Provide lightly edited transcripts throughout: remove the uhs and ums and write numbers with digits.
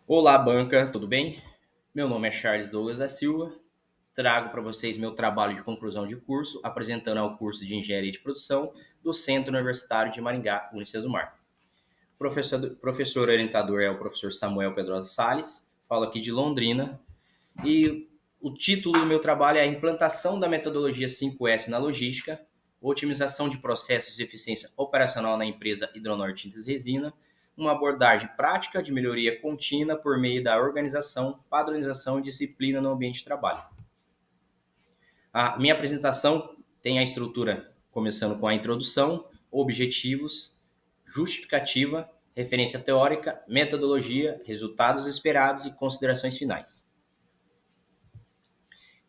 Olá, banca, tudo bem? Meu nome é Charles Douglas da Silva. Trago para vocês meu trabalho de conclusão de curso, apresentando ao curso de Engenharia de Produção do Centro Universitário de Maringá, Unicesumar. Professor orientador é o professor Samuel Pedrosa Salles, falo aqui de Londrina, e o título do meu trabalho é a implantação da metodologia 5S na logística, otimização de processos de eficiência operacional na empresa Hidronorte Tintas e Resina, uma abordagem prática de melhoria contínua por meio da organização, padronização e disciplina no ambiente de trabalho. A minha apresentação tem a estrutura começando com a introdução, objetivos, justificativa, referência teórica, metodologia, resultados esperados e considerações finais.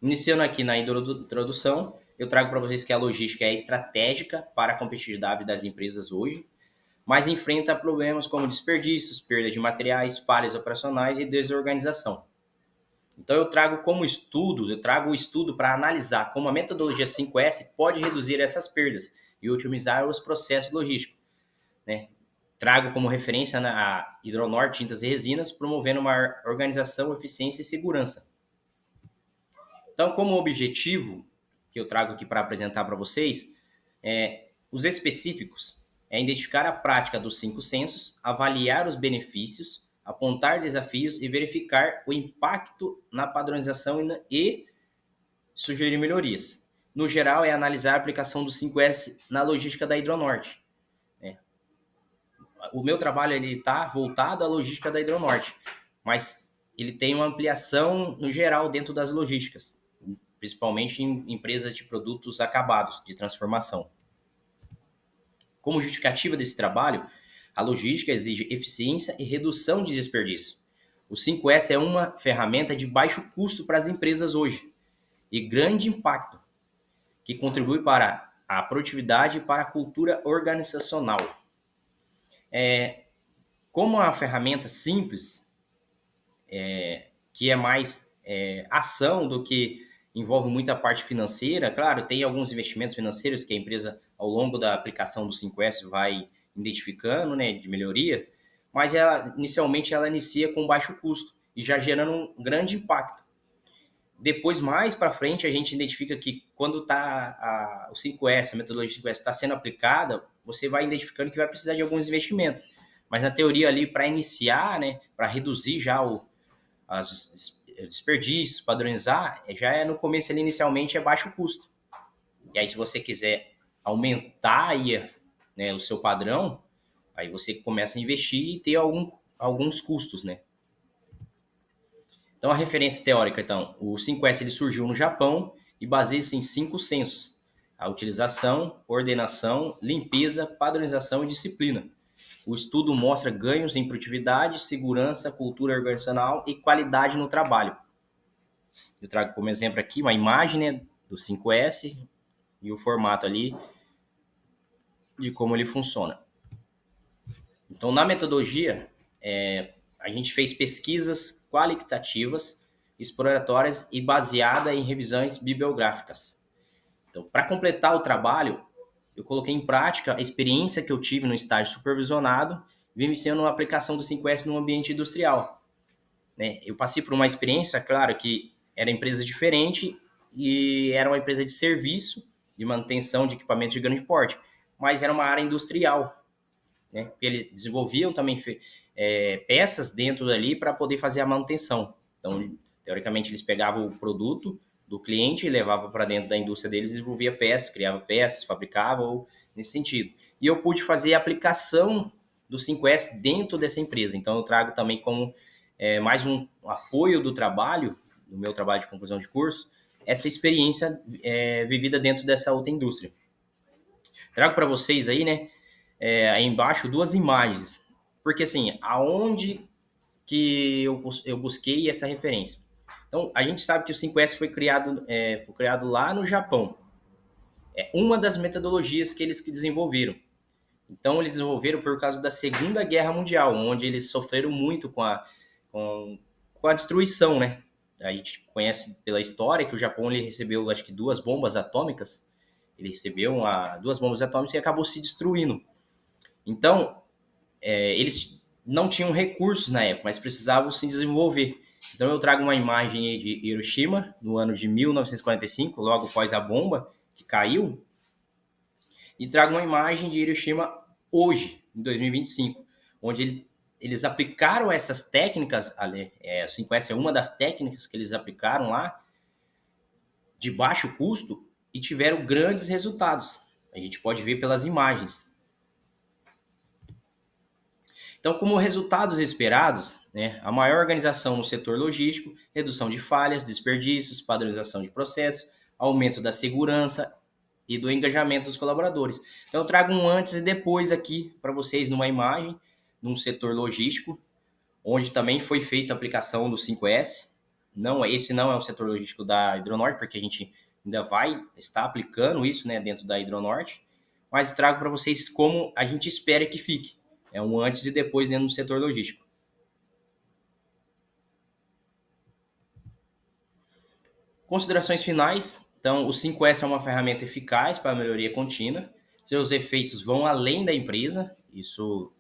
Iniciando aqui na introdução, eu trago para vocês que a logística é estratégica para a competitividade das empresas hoje, mas enfrenta problemas como desperdícios, perda de materiais, falhas operacionais e desorganização. Então eu trago o estudo para analisar como a metodologia 5S pode reduzir essas perdas e otimizar os processos logísticos, né? Trago como referência a Hidronorte Tintas e Resinas, promovendo uma organização, eficiência e segurança. Então, como objetivo que eu trago aqui para apresentar para vocês, os específicos é identificar a prática dos 5 sensos, avaliar os benefícios, apontar desafios e verificar o impacto na padronização e sugerir melhorias. No geral, é analisar a aplicação dos 5S na logística da Hidronorte. O meu trabalho está voltado à logística da Hidronorte, mas ele tem uma ampliação no geral dentro das logísticas, principalmente em empresas de produtos acabados, de transformação. Como justificativa desse trabalho, a logística exige eficiência e redução de desperdício. O 5S é uma ferramenta de baixo custo para as empresas hoje e grande impacto, que contribui para a produtividade e para a cultura organizacional. Como uma ferramenta simples, que é mais ação do que envolve muita parte financeira. Claro, tem alguns investimentos financeiros que a empresa, ao longo da aplicação do 5S, vai identificando, né, de melhoria, mas inicialmente ela inicia com baixo custo e já gerando um grande impacto. Depois, mais para frente, a gente identifica que quando o 5S, a metodologia 5S está sendo aplicada, você vai identificando que vai precisar de alguns investimentos. Mas na teoria ali, para iniciar, né, para reduzir já as desperdícios, padronizar, já é no começo ali, inicialmente, é baixo custo. E aí, se você quiser aumentar aí, né, o seu padrão, aí você começa a investir e ter alguns custos, né? Então, a referência teórica, então, o 5S ele surgiu no Japão e baseia-se em 5 sensos: a utilização, ordenação, limpeza, padronização e disciplina. O estudo mostra ganhos em produtividade, segurança, cultura organizacional e qualidade no trabalho. Eu trago como exemplo aqui uma imagem, né, do 5S e o formato ali de como ele funciona. Então, na metodologia, a gente fez pesquisas qualitativas, exploratórias e baseada em revisões bibliográficas. Então, para completar o trabalho, eu coloquei em prática a experiência que eu tive no estágio supervisionado, vivenciando a aplicação do 5S no ambiente industrial, né? Eu passei por uma experiência, claro, que era empresa diferente e era uma empresa de serviço, de manutenção de equipamentos de grande porte, mas era uma área industrial, né? Porque eles desenvolviam também peças dentro dali para poder fazer a manutenção. Então, teoricamente, eles pegavam o produto do cliente e levavam para dentro da indústria deles, desenvolvia peças, criava peças, fabricavam nesse sentido. E eu pude fazer a aplicação do 5S dentro dessa empresa. Então, eu trago também como mais um apoio do trabalho, do meu trabalho de conclusão de curso, essa experiência vivida dentro dessa outra indústria. Trago para vocês aí, né, aí embaixo, duas imagens, porque assim, aonde que eu busquei essa referência? Então, a gente sabe que o 5S foi criado lá no Japão. É uma das metodologias que eles desenvolveram. Então, eles desenvolveram por causa da Segunda Guerra Mundial, onde eles sofreram muito com a destruição, né? A gente conhece pela história que o Japão ele recebeu, acho que 2 bombas atômicas. Ele recebeu 2 bombas atômicas e acabou se destruindo. Então, eles não tinham recursos na época, mas precisavam se desenvolver. Então eu trago uma imagem aí de Hiroshima, no ano de 1945, logo após a bomba que caiu, e trago uma imagem de Hiroshima hoje, em 2025, onde eles aplicaram essas técnicas, o 5S é uma das técnicas que eles aplicaram lá, de baixo custo, e tiveram grandes resultados. A gente pode ver pelas imagens. Então, como resultados esperados, né, a maior organização no setor logístico, redução de falhas, desperdícios, padronização de processos, aumento da segurança e do engajamento dos colaboradores. Então, eu trago um antes e depois aqui para vocês numa imagem, num setor logístico, onde também foi feita a aplicação do 5S. Esse não é o setor logístico da Hidronorte, porque a gente ainda vai estar aplicando isso, né, dentro da Hidronorte, mas trago para vocês como a gente espera que fique. É um antes e depois dentro do setor logístico. Considerações finais. Então, o 5S é uma ferramenta eficaz para a melhoria contínua. Seus efeitos vão além da empresa, isso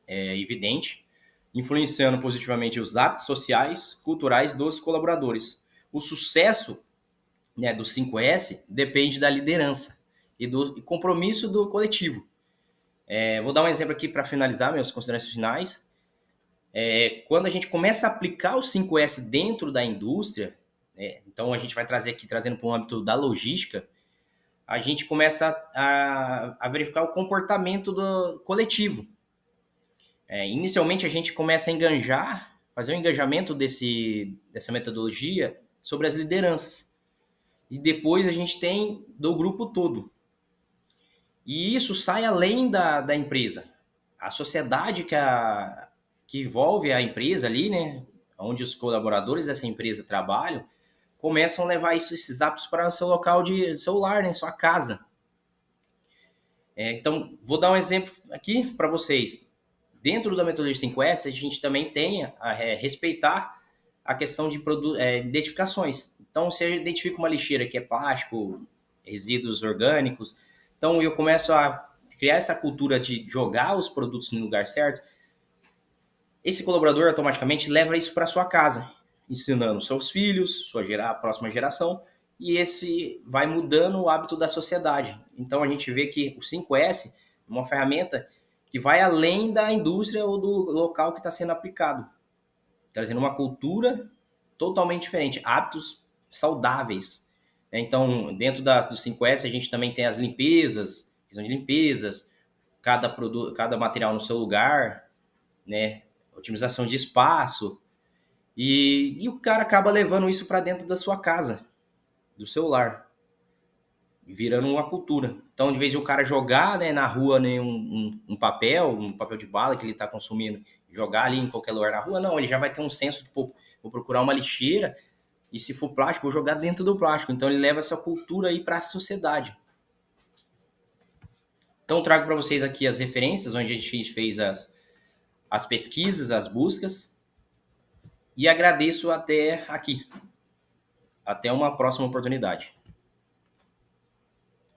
é evidente, influenciando positivamente os hábitos sociais, culturais dos colaboradores. O sucesso, né, do 5S depende da liderança e do compromisso do coletivo. Vou dar um exemplo aqui para finalizar minhas considerações finais. Quando a gente começa a aplicar o 5S dentro da indústria, então a gente vai trazer aqui, trazendo para o âmbito da logística, a gente começa a verificar o comportamento do coletivo. Inicialmente a gente começa a enganjar, fazer um engajamento dessa metodologia sobre as lideranças. E depois a gente tem do grupo todo. E isso sai além da empresa. A sociedade que envolve a empresa ali, né, onde os colaboradores dessa empresa trabalham, começam a levar esses hábitos para o seu local de celular, né, sua casa. Então, vou dar um exemplo aqui para vocês. Dentro da metodologia 5S, a gente também tem a respeitar a questão de identificações. Então, se eu identifico uma lixeira que é plástico, resíduos orgânicos, então eu começo a criar essa cultura de jogar os produtos no lugar certo. Esse colaborador automaticamente leva isso para sua casa, ensinando seus filhos, a próxima geração, e esse vai mudando o hábito da sociedade. Então a gente vê que o 5S é uma ferramenta que vai além da indústria ou do local que está sendo aplicado, trazendo uma cultura totalmente diferente, hábitos saudáveis. Então, dentro do 5S, a gente também tem as limpezas, questão de limpezas, cada material no seu lugar, né? Otimização de espaço, e o cara acaba levando isso para dentro da sua casa, do seu lar, virando uma cultura. Então, de vez de o cara jogar, né, na rua, né, um papel de bala que ele está consumindo, jogar ali em qualquer lugar na rua, não, ele já vai ter um senso de, pô, vou procurar uma lixeira, e se for plástico, vou jogar dentro do plástico. Então, ele leva essa cultura aí para a sociedade. Então, trago para vocês aqui as referências, onde a gente fez as pesquisas, as buscas, e agradeço até aqui. Até uma próxima oportunidade.